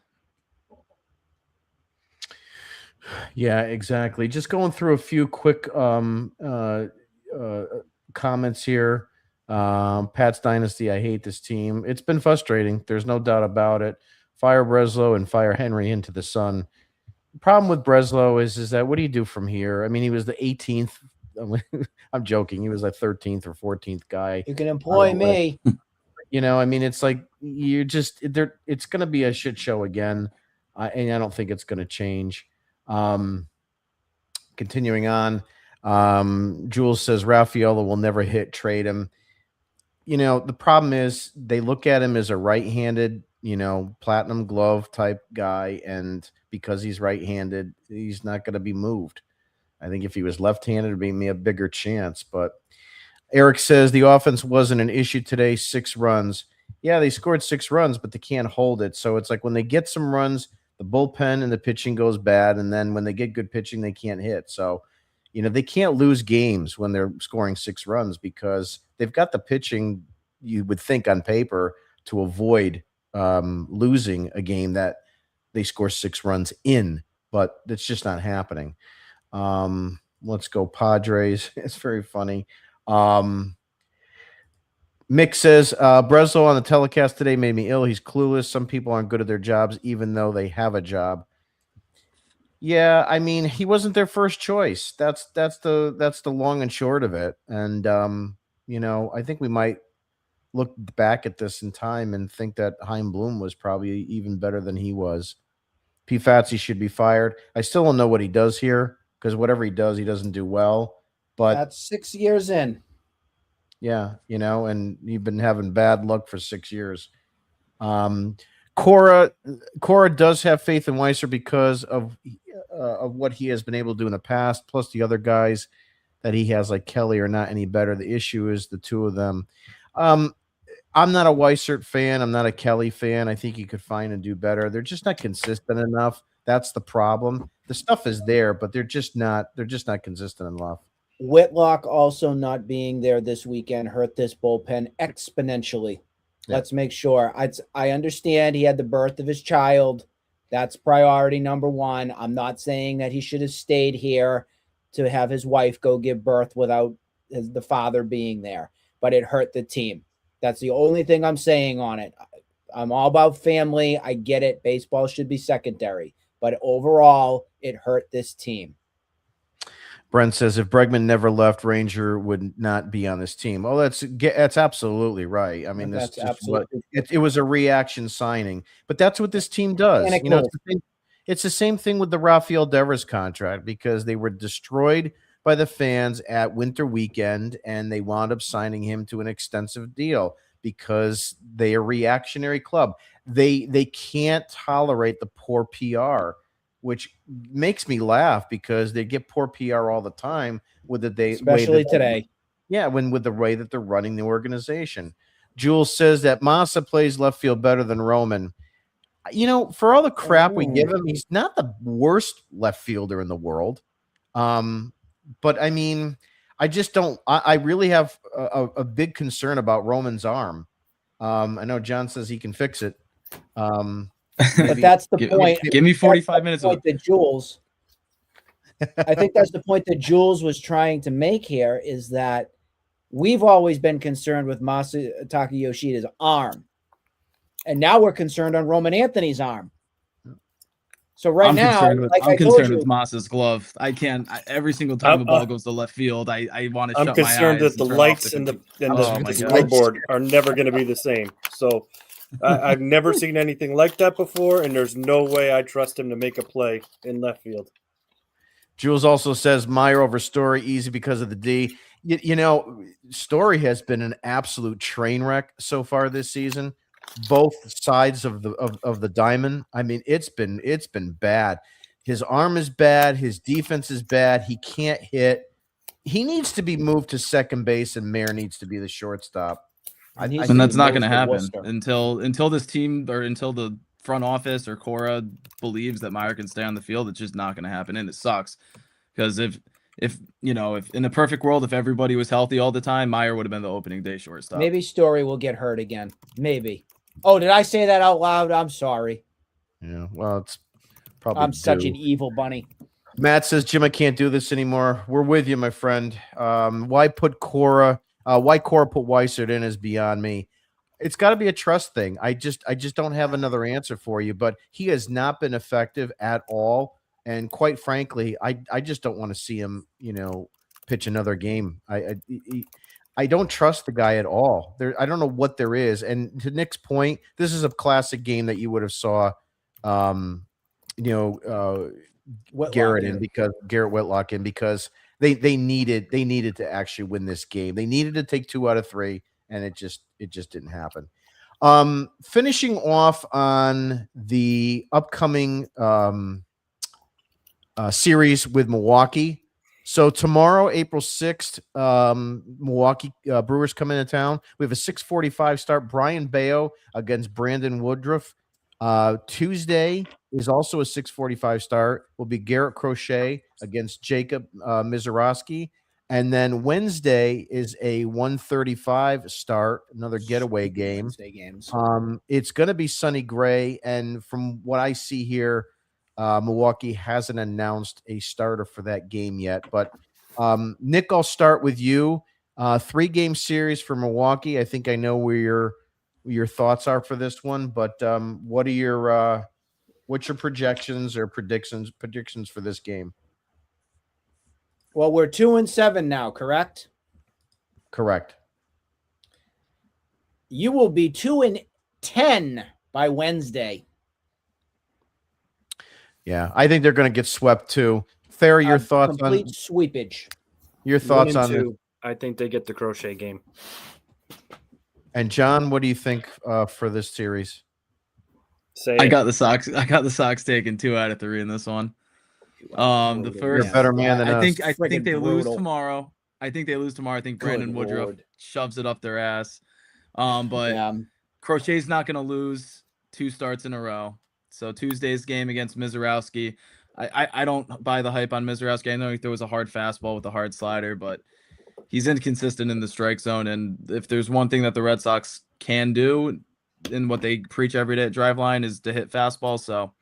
Yeah, exactly. Just going through a few quick comments here. Pat's Dynasty, I hate this team. It's been frustrating. There's no doubt about it. Fire Breslow and fire Henry into the sun. The problem with Breslow is that what do you do from here? I mean, he was the 18th. I'm joking. He was like 13th or 14th guy. You can employ me. You know, I mean, it's like you're just there. It's going to be a shit show again, and I don't think it's going to change. Continuing on, Jules says Rafaela will never hit, trade him. You know, the problem is they look at him as a right-handed, you know, platinum glove type guy, and because he's right-handed, he's not going to be moved. I think if he was left-handed, it'd be me a bigger chance. But Eric says the offense wasn't an issue today. 6 runs. Yeah, they scored 6 runs, but they can't hold it. So it's like when they get some runs, the bullpen and the pitching goes bad, and then when they get good pitching, they can't hit. So, you know, they can't lose games when they're scoring 6 runs because they've got the pitching, you would think on paper, to avoid losing a game that they score 6 runs in, but it's just not happening. Let's go Padres. It's very funny. Mick says, Breslow on the telecast today made me ill. He's clueless. Some people aren't good at their jobs, even though they have a job. Yeah, I mean, he wasn't their first choice. That's the long and short of it. And you know, I think we might look back at this in time and think that Chaim Bloom was probably even better than he was. P. Fatsy should be fired. I still don't know what he does here because whatever he does, he doesn't do well. But that's 6 years in. Yeah, you know, and you've been having bad luck for 6 years. Cora does have faith in Weiser because of what he has been able to do in the past, plus the other guys that he has, like Kelly, are not any better. The issue is the two of them. I'm not a Weissert fan. I'm not a Kelly fan. I think he could find and do better. They're just not consistent enough. That's the problem. The stuff is there, but they're just not consistent enough. Whitlock also not being there this weekend hurt this bullpen exponentially. Yeah. Let's make sure. I understand he had the birth of his child. That's priority number 1. I'm not saying that he should have stayed here to have his wife go give birth without the father being there, but it hurt the team. That's the only thing I'm saying on it. I'm all about family. I get it. Baseball should be secondary, but overall, it hurt this team. Brent says if Bregman never left, Ranger would not be on this team. Oh, that's absolutely right. I mean, it was a reaction signing, but that's what this team does. You know, it's the same thing with the Rafael Devers contract because they were destroyed by the fans at winter weekend, and they wound up signing him to an extensive deal because they are a reactionary club. They can't tolerate the poor PR, which makes me laugh because they get poor PR all the time with especially today. Yeah, with the way that they're running the organization. Jules says that Massa plays left field better than Roman. You know, for all the crap we give him, he's not the worst left fielder in the world. But I mean, I just don't. I really have a big concern about Roman's arm. I know John says he can fix it. But that's the point. Give me 45 minutes. I think that's the point that Jules was trying to make here is that we've always been concerned with Masataka Yoshida's arm. And now we're concerned on Roman Anthony's arm. So I'm now, concerned with, like I'm I told concerned you, with Moss's glove. I can't. Every single time a ball goes to left field, I want to shut my eyes. I'm concerned that the and turn lights off and the computer. Oh my God. scoreboard are never going to be the same. So I've never seen anything like that before, and there's no way I trust him to make a play in left field. Jules also says Meyer over Story easy because of the D. You know, Story has been an absolute train wreck so far this season. Both sides of the diamond. I mean, it's been bad. His arm is bad. His defense is bad. He can't hit. He needs to be moved to second base, and Mayer needs to be the shortstop. And And that's not going to happen until this team or until the front office or Cora believes that Meyer can stay on the field. It's just not going to happen, and it sucks because if in a perfect world, if everybody was healthy all the time, Meyer would have been the opening day shortstop. maybe Story will get hurt again. Maybe. Oh, did I say that out loud? I'm sorry. Yeah, well, it's probably. I'm such an evil bunny. Matt says, Jim, I can't do this anymore. We're with you, my friend. Why put Cora? Why Cora put Weissert in is beyond me. It's got to be a trust thing. I just don't have another answer for you. But he has not been effective at all, and quite frankly, I just don't want to see him, pitch another game. I don't trust the guy at all. I don't know what there is. And to Nick's point, this is a classic game that you would have saw, Garrett Whitlock in because they needed to actually win this game. They needed to take 2 out of 3, and it just didn't happen. Finishing off on the upcoming series with Milwaukee. So tomorrow, April 6th, Milwaukee Brewers come into town. We have a 6:45 start. Brian Bayo against Brandon Woodruff. Tuesday is also a 6:45 start. Will be Garrett Crochet against Jacob Mizorowski. And then Wednesday is a 1:35 start, another getaway game. Wednesday games. It's going to be Sonny Gray. And from what I see here, Milwaukee hasn't announced a starter for that game yet. But Nick, I'll start with you. 3-game series for Milwaukee. I think I know where your thoughts are for this one, but what's your projections or predictions for this game? Well, we're 2-7 now, correct? Correct. You will be 2-10 by Wednesday. Yeah, I think they're going to get swept too. Thayer, your thoughts on complete sweepage? Your thoughts on it? I think they get the Crochet game. And John, what do you think for this series? I got the Sox. I got the Sox taking 2 out of 3 in this one. The first, you're a better man than I us. think they lose brutal. tomorrow. I think Brandon Woodruff Lord. shoves it up their ass. But Crochet's not going to lose 2 starts in a row. So Tuesday's game against Mizorowski. I don't buy the hype on Mizorowski. I know there was a hard fastball with a hard slider, but he's inconsistent in the strike zone. And if there's one thing that the Red Sox can do and what they preach every day at Driveline is to hit fastball. So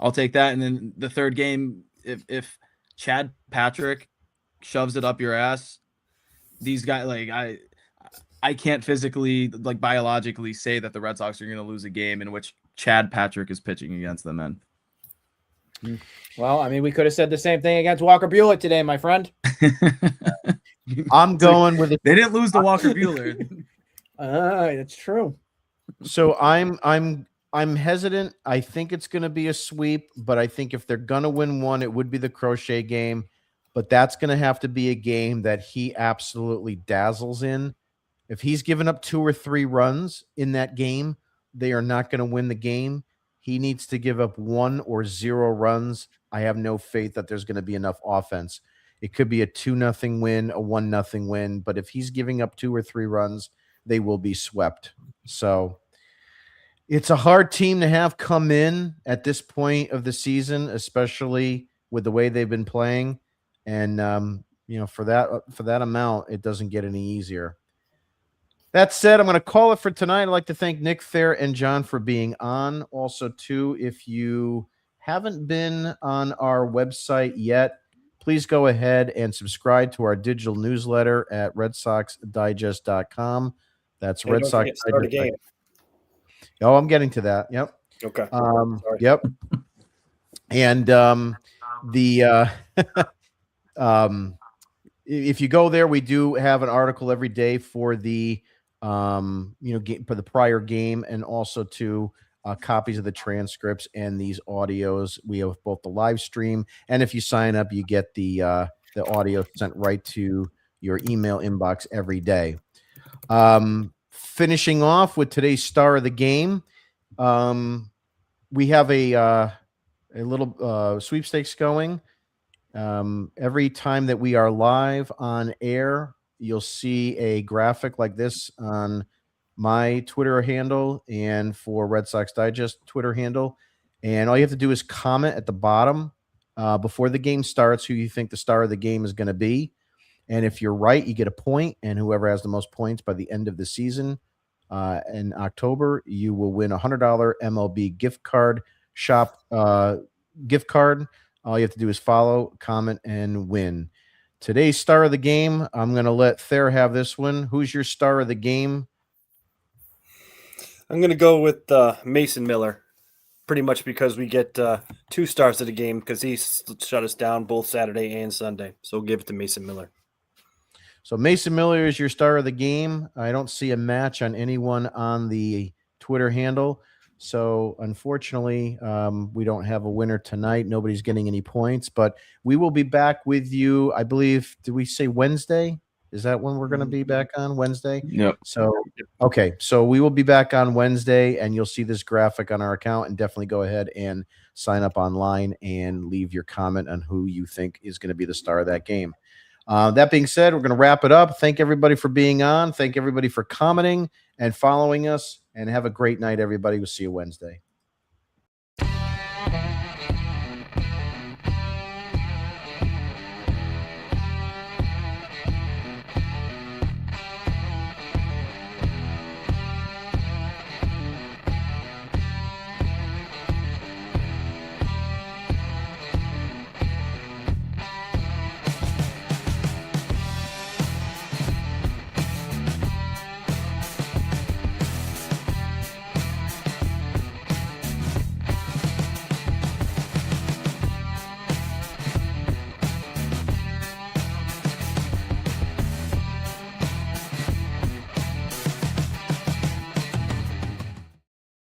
I'll take that. And then the third game, if Chad Patrick shoves it up your ass, these guys, like I can't physically, like biologically say that the Red Sox are going to lose a game in which Chad Patrick is pitching against them in. Well, I mean, we could have said the same thing against Walker Buehler today, my friend. I'm going with it. They didn't lose to Walker Buehler. That's true. So I'm hesitant. I think it's going to be a sweep, but I think if they're going to win one, it would be the Crochet game. But that's going to have to be a game that he absolutely dazzles in. If he's given up 2 or 3 runs in that game, they are not going to win the game. He needs to give up 1 or 0 runs. I have no faith that there's going to be enough offense. It could be a 2-0 win, a 1-0 win, but if he's giving up 2 or 3 runs, they will be swept. So it's a hard team to have come in at this point of the season, especially with the way they've been playing. And for that amount, it doesn't get any easier. That said, I'm going to call it for tonight. I'd like to thank Nick, Thayer, and John for being on. Also, too, if you haven't been on our website yet, please go ahead and subscribe to our digital newsletter at RedSoxDigest.com. That's Red Don't Sox forget, start a game. Oh, I'm getting to that. Yep. Okay. Yep. And if you go there, we do have an article every day for the for the prior game, and also to copies of the transcripts and these audios. We have both the live stream, and if you sign up, you get the audio sent right to your email inbox every day. Finishing off with today's star of the game, we have a little sweepstakes going. Every time that we are live on air, you'll see a graphic like this on my Twitter handle and for Red Sox Digest Twitter handle. And all you have to do is comment at the bottom before the game starts who you think the star of the game is going to be. And if you're right, you get a point. And whoever has the most points by the end of the season in October, you will win a $100 MLB gift card shop gift card. All you have to do is follow, comment, and win. Today's star of the game, I'm going to let Thayer have this one. Who's your star of the game? I'm going to go with Mason Miller, pretty much because we get 2 stars of the game because he shut us down both Saturday and Sunday. So we'll give it to Mason Miller. So Mason Miller is your star of the game. I don't see a match on anyone on the Twitter handle. So unfortunately, we don't have a winner tonight. Nobody's getting any points, but we will be back with you. I believe, did we say Wednesday? Is that when we're going to be back on Wednesday? Yep. So, okay. So we will be back on Wednesday, and you'll see this graphic on our account, and definitely go ahead and sign up online and leave your comment on who you think is going to be the star of that game. That being said, we're going to wrap it up. Thank everybody for being on. Thank everybody for commenting and following us, and have a great night, everybody. We'll see you Wednesday.